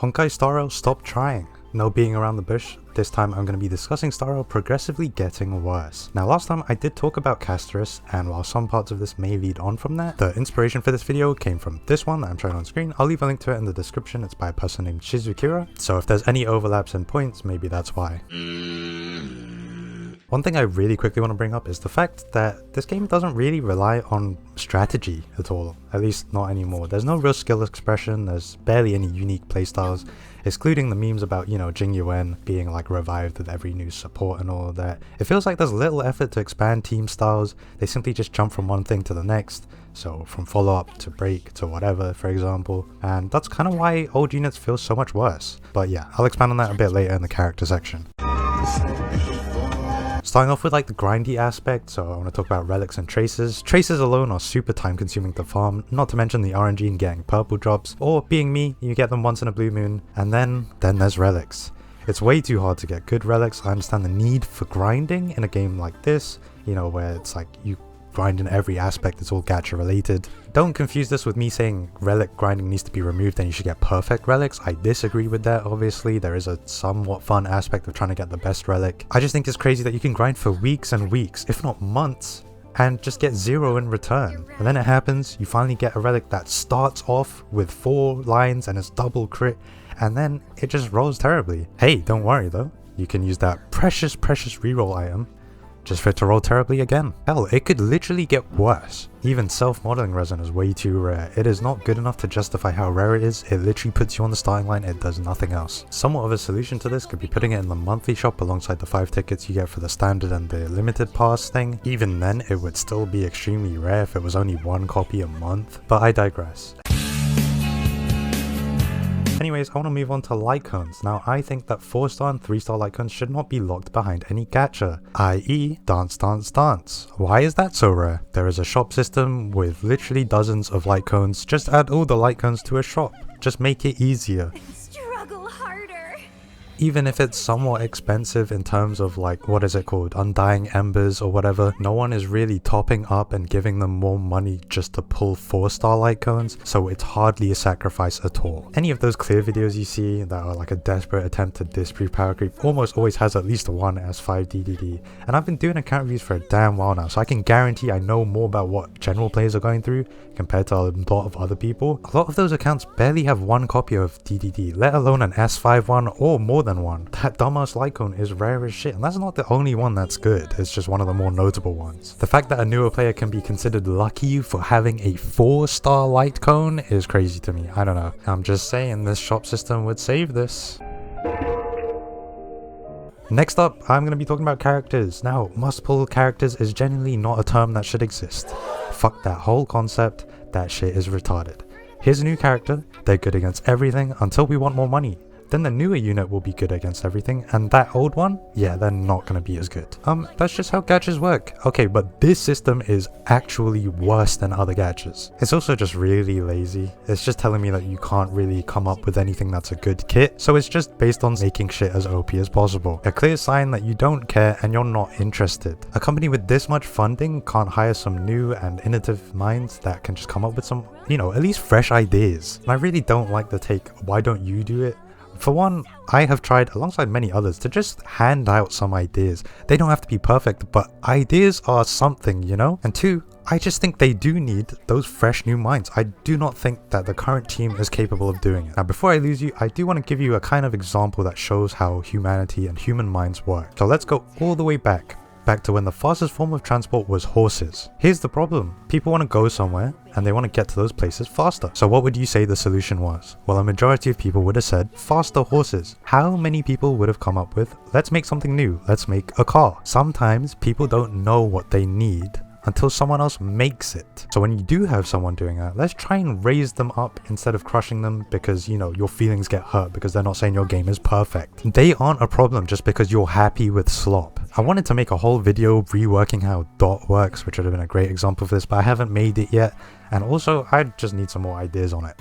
Honkai Staro, stop trying. No being around the bush, this time I'm going to be discussing Staro progressively getting worse. Now last time I did talk about Castorice, and while some parts of this may lead on from that, the inspiration for this video came from this one that I'm showing on screen. I'll leave a link to it in the description. It's by a person named Shizukira, so if there's any overlaps in points, maybe that's why. One thing I really quickly want to bring up is the fact that this game doesn't really rely on strategy at all, at least not anymore. There's no real skill expression, there's barely any unique playstyles, excluding the memes about, Jing Yuan being like revived with every new support and all of that. It feels like there's little effort to expand team styles, they simply just jump from one thing to the next, so from follow-up to break to whatever, for example, and that's kind of why old units feel so much worse. But yeah, I'll expand on that a bit later in the character section. Starting off with like the grindy aspect, so I want to talk about relics and traces. Traces alone are super time consuming to farm, not to mention the RNG in getting purple drops, or being me, you get them once in a blue moon, and then there's relics. It's way too hard to get good relics. I understand the need for grinding in a game like this, where it's like you grind in every aspect, it's all gacha related. Don't confuse this with me saying relic grinding needs to be removed and you should get perfect relics. I disagree with that. Obviously there is a somewhat fun aspect of trying to get the best relic. I just think it's crazy that you can grind for weeks and weeks, if not months, and just get 0 in return. And then it happens, you finally get a relic that starts off with 4 lines and it's double crit, and then it just rolls terribly. Hey, don't worry though, you can use that precious reroll item just for it to roll terribly again. Hell, it could literally get worse. Even self-modeling resin is way too rare. It is not good enough to justify how rare it is. It literally puts you on the starting line, it does nothing else. Somewhat of a solution to this could be putting it in the monthly shop alongside the 5 tickets you get for the standard and the limited pass thing. Even then, it would still be extremely rare if it was only 1 copy a month, but I digress. Anyways, I want to move on to Lightcones. Now, I think that 4-star and 3-star Lightcones should not be locked behind any gacha, i.e. dance. Why is that so rare? There is a shop system with literally dozens of Lightcones. Just add all the Lightcones to a shop. Just make it easier. Struggle harder. Even if it's somewhat expensive in terms of like, what is it called, Undying Embers or whatever, no one is really topping up and giving them more money just to pull 4-star Lightcones, so it's hardly a sacrifice at all. Any of those clear videos you see that are like a desperate attempt to disprove power creep almost always has at least one S5 DDD, and I've been doing account reviews for a damn while now, so I can guarantee I know more about what general players are going through compared to a lot of other people. A lot of those accounts barely have 1 copy of DDD, let alone an S5 one or more than one. That dumbass Lightcone is rare as shit, and that's not the only one that's good, it's just one of the more notable ones. The fact that a newer player can be considered lucky for having a 4-star Lightcone is crazy to me. I don't know. I'm just saying this shop system would save this. Next up, I'm going to be talking about characters. Now, must pull characters is genuinely not a term that should exist. Fuck that whole concept, that shit is retarded. Here's a new character, they're good against everything until we want more money. Then the newer unit will be good against everything, and that old one, yeah, they're not gonna be as good. That's just how gachas work. Okay, but this system is actually worse than other gachas. It's also just really lazy. It's just telling me that you can't really come up with anything that's a good kit, so it's just based on making shit as OP as possible. A clear sign that you don't care and you're not interested. A company with this much funding can't hire some new and innovative minds that can just come up with some, at least fresh ideas. And I really don't like the take, why don't you do it? For one, I have tried, alongside many others, to just hand out some ideas. They don't have to be perfect, but ideas are something, And 2, I just think they do need those fresh new minds. I do not think that the current team is capable of doing it. Now, before I lose you, I do want to give you a kind of example that shows how humanity and human minds work. So let's go all the way back to when the fastest form of transport was horses. Here's the problem. People want to go somewhere and they want to get to those places faster. So what would you say the solution was? Well, a majority of people would have said faster horses. How many people would have come up with, let's make something new, let's make a car? Sometimes people don't know what they need until someone else makes it. So when you do have someone doing that, let's try and raise them up instead of crushing them because, your feelings get hurt because they're not saying your game is perfect. They aren't a problem just because you're happy with slop. I wanted to make a whole video reworking how dot works, which would have been a great example of this, but I haven't made it yet. And also, I just need some more ideas on it.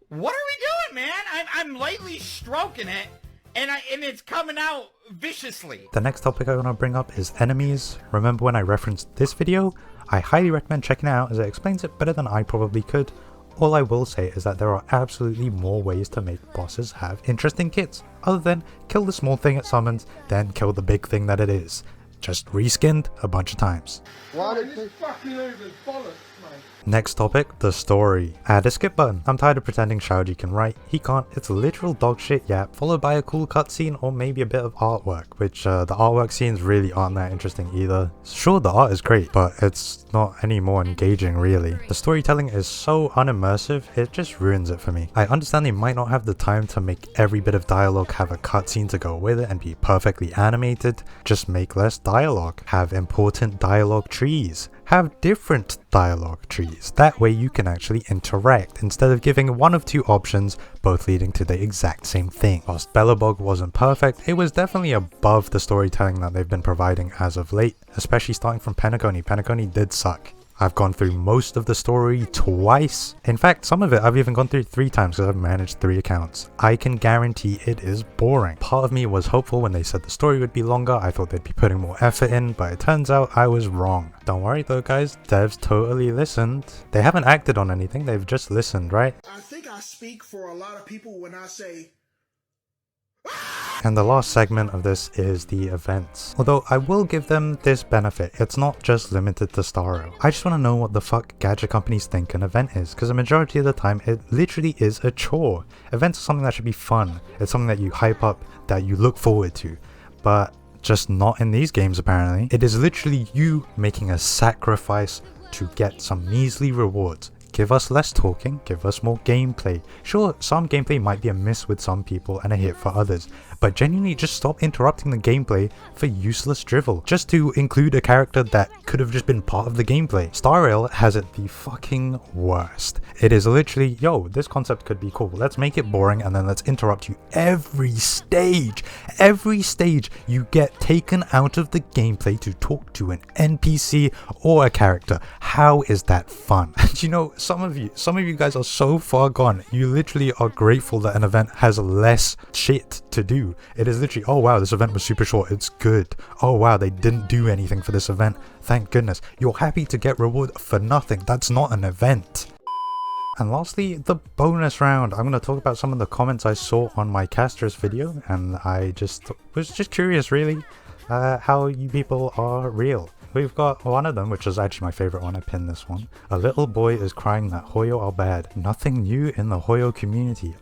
What are we doing, man? I'm lightly stroking it, and it's coming out viciously. The next topic I want to bring up is enemies. Remember when I referenced this video? I highly recommend checking it out as it explains it better than I probably could. All I will say is that there are absolutely more ways to make bosses have interesting kits, other than kill the small thing it summons, then kill the big thing that it is. Just reskinned a bunch of times. Next topic, the story. Add a skip button. I'm tired of pretending Shaoji can write. He can't. It's literal dog shit yap, followed by a cool cutscene or maybe a bit of artwork, which the artwork scenes really aren't that interesting either. Sure, the art is great, but it's not any more engaging really. The storytelling is so unimmersive, it just ruins it for me. I understand they might not have the time to make every bit of dialogue have a cutscene to go with it and be perfectly animated. Just make less dialogue. Have important dialogue trees. Have different dialogue trees. That way you can actually interact instead of giving one of two options, both leading to the exact same thing. Whilst Belobog wasn't perfect, it was definitely above the storytelling that they've been providing as of late, especially starting from Penacony. Penacony did suck. I've gone through most of the story twice. In fact, some of it I've even gone through 3 times because I've managed 3 accounts. I can guarantee it is boring. Part of me was hopeful when they said the story would be longer. I thought they'd be putting more effort in, but it turns out I was wrong. Don't worry though guys, devs totally listened. They haven't acted on anything, they've just listened, right? I think I speak for a lot of people when I say And the last segment of this is the events. Although I will give them this benefit, it's not just limited to Starro. I just want to know what the fuck gadget companies think an event is, because the majority of the time it literally is a chore. Events are something that should be fun, it's something that you hype up, that you look forward to, but just not in these games apparently. It is literally you making a sacrifice to get some measly rewards. Give us less talking, give us more gameplay. Sure, some gameplay might be a miss with some people and a hit for others, but genuinely just stop interrupting the gameplay for useless drivel, just to include a character that could have just been part of the gameplay. Star Rail has it the fucking worst. It is literally, yo, this concept could be cool, let's make it boring and then let's interrupt you every stage. Every stage you get taken out of the gameplay to talk to an NPC or a character. How is that fun? And you know, some of you guys are so far gone, you literally are grateful that an event has less shit to do. It is literally, oh wow, this event was super short, it's good. Oh wow, they didn't do anything for this event, thank goodness. You're happy to get reward for nothing, that's not an event. And lastly, the bonus round. I'm going to talk about some of the comments I saw on my Castorice video, and I was just curious really how you people are real. We've got one of them, which is actually my favorite one. I pinned this one. A little boy is crying that Hoyo are bad. Nothing new in the Hoyo community.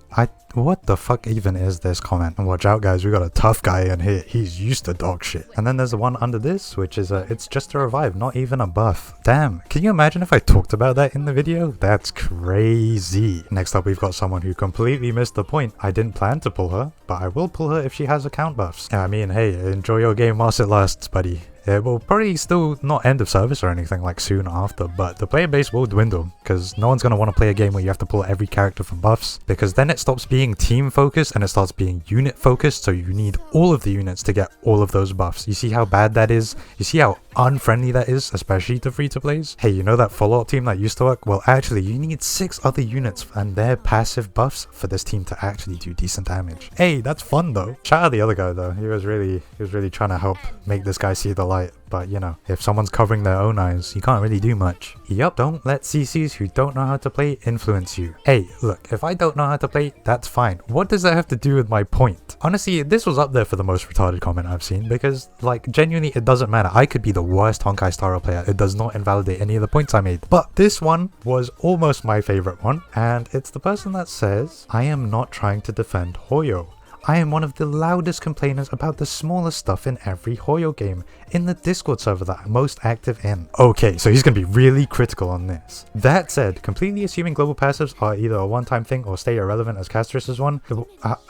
What the fuck even is this comment? And watch out guys, we got a tough guy in here. He's used to dog shit. And then there's the one under this, which is it's just a revive, not even a buff. Damn, can you imagine if I talked about that in the video? That's crazy. Next up, we've got someone who completely missed the point. I didn't plan to pull her, but I will pull her if she has account buffs. I mean, hey, enjoy your game whilst it lasts, buddy. It will probably still not end of service or anything like soon after, but the player base will dwindle because no one's going to want to play a game where you have to pull every character for buffs, because then it stops being team focused and it starts being unit focused, so you need all of the units to get all of those buffs. You see how bad that is? You see how unfriendly that is, especially to free-to-plays? Hey, you know that follow-up team that used to work? Well, actually, you need 6 other units and their passive buffs for this team to actually do decent damage. Hey, that's fun though. Shout out the other guy though. He was really trying to help make this guy see the light. But you know, if someone's covering their own eyes, you can't really do much. Yup, don't let CCs who don't know how to play influence you. Hey, look, if I don't know how to play, that's fine. What does that have to do with my point? Honestly, this was up there for the most retarded comment I've seen, because like genuinely it doesn't matter. I could be the worst Honkai Star Rail player. It does not invalidate any of the points I made. But this one was almost my favorite one, and it's the person that says, I am not trying to defend Hoyo. I am one of the loudest complainers about the smallest stuff in every Hoyo game in the Discord server that I'm most active in. Okay, so he's going to be really critical on this. That said, completely assuming global passives are either a one-time thing or stay irrelevant as Castorice's one.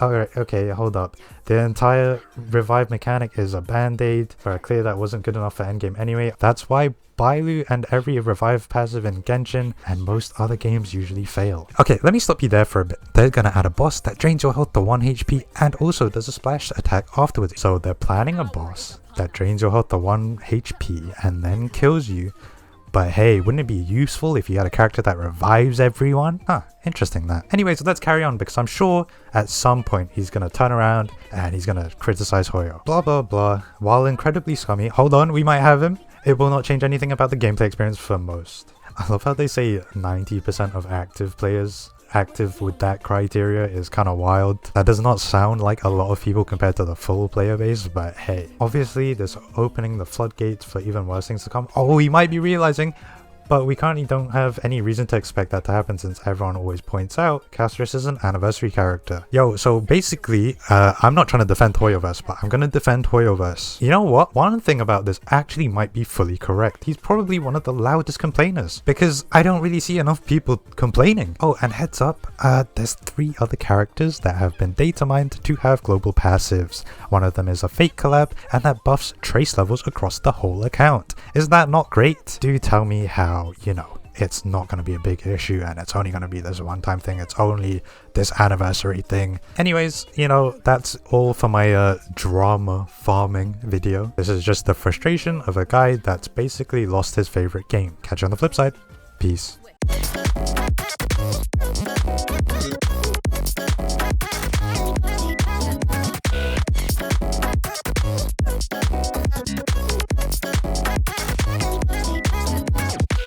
Alright, okay, hold up. The entire revive mechanic is a band-aid. Clear that wasn't good enough for endgame anyway. That's why Bailu and every revive passive in Genshin and most other games usually fail. Okay, let me stop you there for a bit. They're gonna add a boss that drains your health to 1 HP and also does a splash attack afterwards. So they're planning a boss that drains your health to 1 HP and then kills you. But hey, wouldn't it be useful if you had a character that revives everyone? Huh, interesting that. Anyway, so let's carry on, because I'm sure at some point he's gonna turn around and he's gonna criticize Hoyo. Blah blah blah. While incredibly scummy, hold on, we might have him. It will not change anything about the gameplay experience for most. I love how they say 90% of active players active with that criteria is kind of wild. That does not sound like a lot of people compared to the full player base, but hey. Obviously, this opening the floodgates for even worse things to come. Oh, we might be realizing, but we currently don't have any reason to expect that to happen since everyone always points out Castorice is an anniversary character. Yo, so basically, I'm not trying to defend Hoyoverse, but I'm gonna defend Hoyoverse. You know what? One thing about this actually might be fully correct. He's probably one of the loudest complainers because I don't really see enough people complaining. Oh, and heads up, there's 3 other characters that have been data mined to have global passives. One of them is a fake collab, and that buffs trace levels across the whole account. Is that not great? Do tell me how, you know, it's not going to be a big issue and it's only going to be this one-time thing. It's only this anniversary thing. Anyways, you know, that's all for my drama farming video. This is just the frustration of a guy that's basically lost his favorite game. Catch you on the flip side. Peace.